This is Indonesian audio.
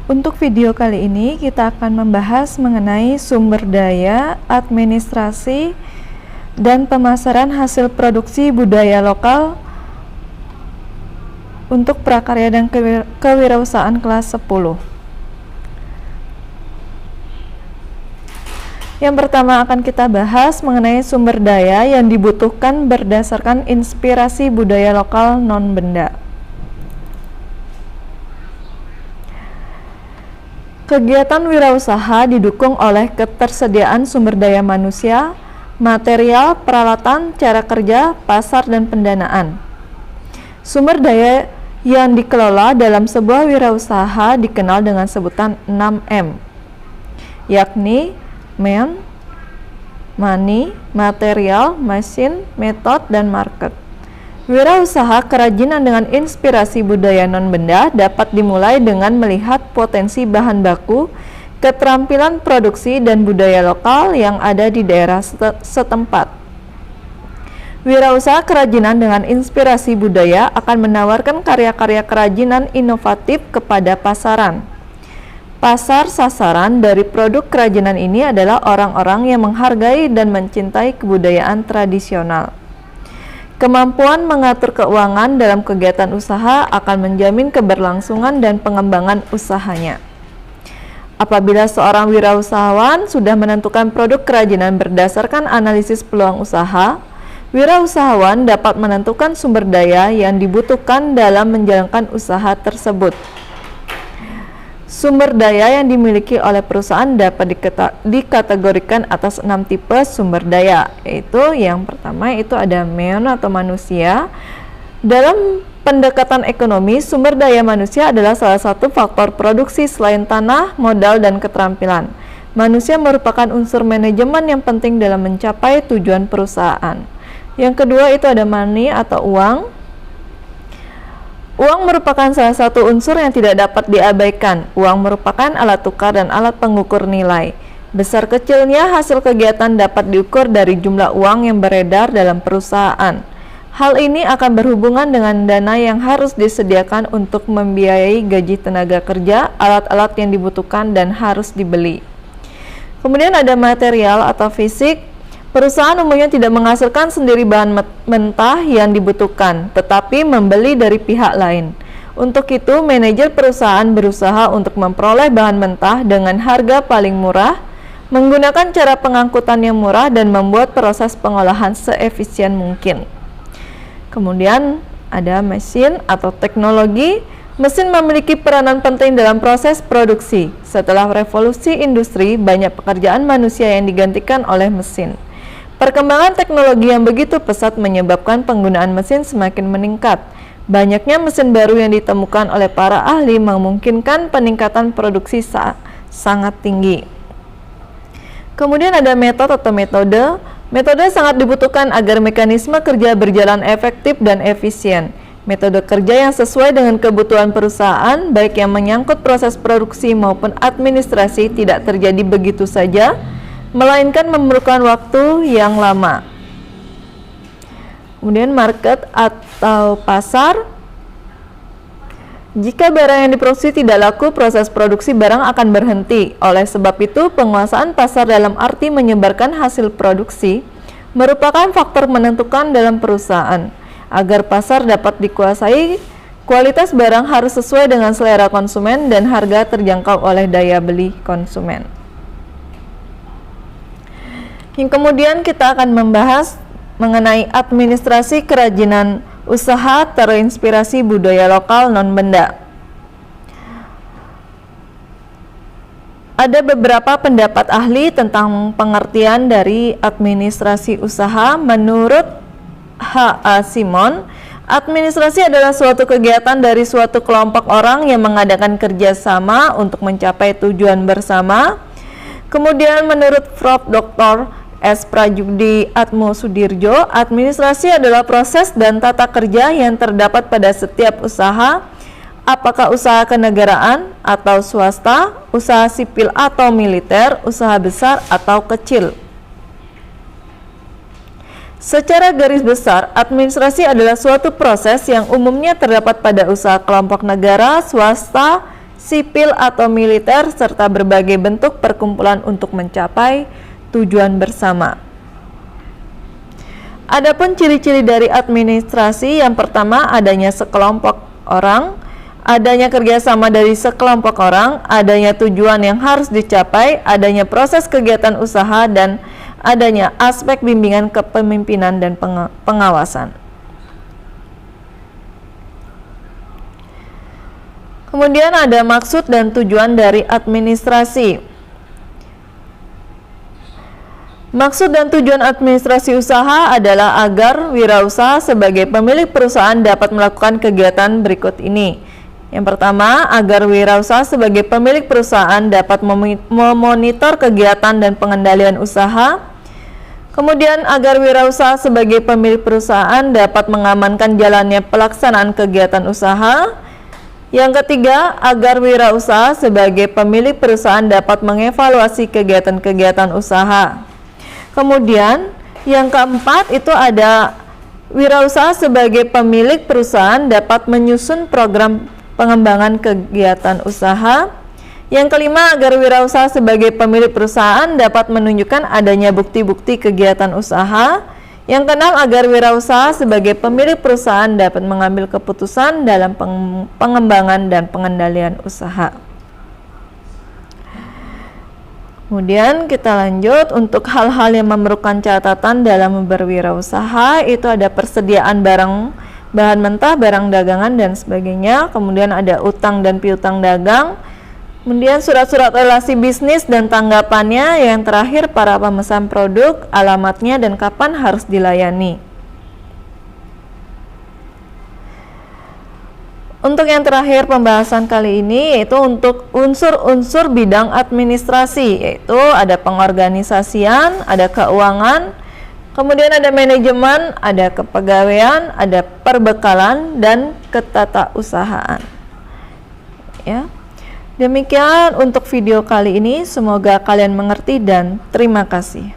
Untuk video kali ini kita akan membahas mengenai sumber daya, administrasi, dan pemasaran hasil produksi budaya lokal untuk prakarya dan kewirausahaan kelas 10. Yang pertama akan kita bahas mengenai sumber daya yang dibutuhkan berdasarkan inspirasi budaya lokal non-benda. Kegiatan wirausaha didukung oleh ketersediaan sumber daya manusia, material, peralatan, cara kerja, pasar, dan pendanaan. Sumber daya yang dikelola dalam sebuah wirausaha dikenal dengan sebutan 6M, yakni man, money, material, mesin, method, dan market. Wirausaha kerajinan dengan inspirasi budaya non-benda dapat dimulai dengan melihat potensi bahan baku, keterampilan produksi, dan budaya lokal yang ada di daerah setempat. Wirausaha kerajinan dengan inspirasi budaya akan menawarkan karya-karya kerajinan inovatif kepada pasaran. Pasar sasaran dari produk kerajinan ini adalah orang-orang yang menghargai dan mencintai kebudayaan tradisional. Kemampuan mengatur keuangan dalam kegiatan usaha akan menjamin keberlangsungan dan pengembangan usahanya. Apabila seorang wirausahawan sudah menentukan produk kerajinan berdasarkan analisis peluang usaha, wirausahawan dapat menentukan sumber daya yang dibutuhkan dalam menjalankan usaha tersebut. Sumber daya yang dimiliki oleh perusahaan dapat dikategorikan atas 6 tipe sumber daya, yaitu yang pertama itu ada man atau manusia. Dalam pendekatan ekonomi, sumber daya manusia adalah salah satu faktor produksi selain tanah, modal, dan keterampilan. Manusia merupakan unsur manajemen yang penting dalam mencapai tujuan perusahaan. Yang kedua itu ada money atau uang. Uang merupakan salah satu unsur yang tidak dapat diabaikan. Uang merupakan alat tukar dan alat pengukur nilai. Besar kecilnya hasil kegiatan dapat diukur dari jumlah uang yang beredar dalam perusahaan. Hal ini akan berhubungan dengan dana yang harus disediakan untuk membiayai gaji tenaga kerja, alat-alat yang dibutuhkan dan harus dibeli. Kemudian ada material atau fisik. Perusahaan umumnya tidak menghasilkan sendiri bahan mentah yang dibutuhkan, tetapi membeli dari pihak lain. Untuk itu, manajer perusahaan berusaha untuk memperoleh bahan mentah dengan harga paling murah, menggunakan cara pengangkutan yang murah, dan membuat proses pengolahan seefisien mungkin. Kemudian ada mesin atau teknologi. Mesin memiliki peranan penting dalam proses produksi. Setelah revolusi industri, banyak pekerjaan manusia yang digantikan oleh mesin. Perkembangan teknologi yang begitu pesat menyebabkan penggunaan mesin semakin meningkat. Banyaknya mesin baru yang ditemukan oleh para ahli memungkinkan peningkatan produksi sangat tinggi. Kemudian ada metode atau metode. Metode sangat dibutuhkan agar mekanisme kerja berjalan efektif dan efisien. Metode kerja yang sesuai dengan kebutuhan perusahaan, baik yang menyangkut proses produksi maupun administrasi, tidak terjadi begitu saja, melainkan memerlukan waktu yang lama. Kemudian market atau pasar. Jika barang yang diproduksi tidak laku, proses produksi barang akan berhenti. Oleh sebab itu, penguasaan pasar dalam arti menyebarkan hasil produksi merupakan faktor menentukan dalam perusahaan. Agar pasar dapat dikuasai, kualitas barang harus sesuai dengan selera konsumen dan harga terjangkau oleh daya beli konsumen. Yang kemudian kita akan membahas mengenai administrasi kerajinan usaha terinspirasi budaya lokal non-benda. Ada beberapa pendapat ahli tentang pengertian dari administrasi usaha. Menurut H.A. Simon, administrasi adalah suatu kegiatan dari suatu kelompok orang yang mengadakan kerjasama untuk mencapai tujuan bersama. Kemudian menurut Prof. Dr. S. Prajudi Atmosudirjo, administrasi adalah proses dan tata kerja yang terdapat pada setiap usaha, apakah usaha kenegaraan atau swasta, usaha sipil atau militer, usaha besar atau kecil. Secara garis besar, administrasi adalah suatu proses yang umumnya terdapat pada usaha kelompok negara, swasta, sipil atau militer, serta berbagai bentuk perkumpulan untuk mencapai tujuan bersama. Adapun ciri-ciri dari administrasi, yang pertama adanya sekelompok orang, adanya kerjasama dari sekelompok orang, adanya tujuan yang harus dicapai, adanya proses kegiatan usaha, dan adanya aspek bimbingan kepemimpinan dan pengawasan. Kemudian ada maksud dan tujuan dari administrasi. Maksud dan tujuan administrasi usaha adalah agar wirausaha sebagai pemilik perusahaan dapat melakukan kegiatan berikut ini. Yang pertama, agar wirausaha sebagai pemilik perusahaan dapat memonitor kegiatan dan pengendalian usaha. Kemudian, agar wirausaha sebagai pemilik perusahaan dapat mengamankan jalannya pelaksanaan kegiatan usaha. Yang ketiga, agar wirausaha sebagai pemilik perusahaan dapat mengevaluasi kegiatan-kegiatan usaha. Kemudian, yang keempat itu ada wirausaha sebagai pemilik perusahaan dapat menyusun program pengembangan kegiatan usaha. Yang kelima, agar wirausaha sebagai pemilik perusahaan dapat menunjukkan adanya bukti-bukti kegiatan usaha. Yang keenam, agar wirausaha sebagai pemilik perusahaan dapat mengambil keputusan dalam pengembangan dan pengendalian usaha. Kemudian kita lanjut untuk hal-hal yang memerlukan catatan dalam berwirausaha, itu ada persediaan barang, bahan mentah, barang dagangan, dan sebagainya. Kemudian ada utang dan piutang dagang. Kemudian surat-surat relasi bisnis dan tanggapannya. Yang terakhir para pemesan produk, alamatnya, dan kapan harus dilayani. Untuk yang terakhir pembahasan kali ini yaitu untuk unsur-unsur bidang administrasi, yaitu ada pengorganisasian, ada keuangan, kemudian ada manajemen, ada kepegawaian, ada perbekalan, dan ketatausahaan. Ya. Demikian untuk video kali ini, semoga kalian mengerti dan terima kasih.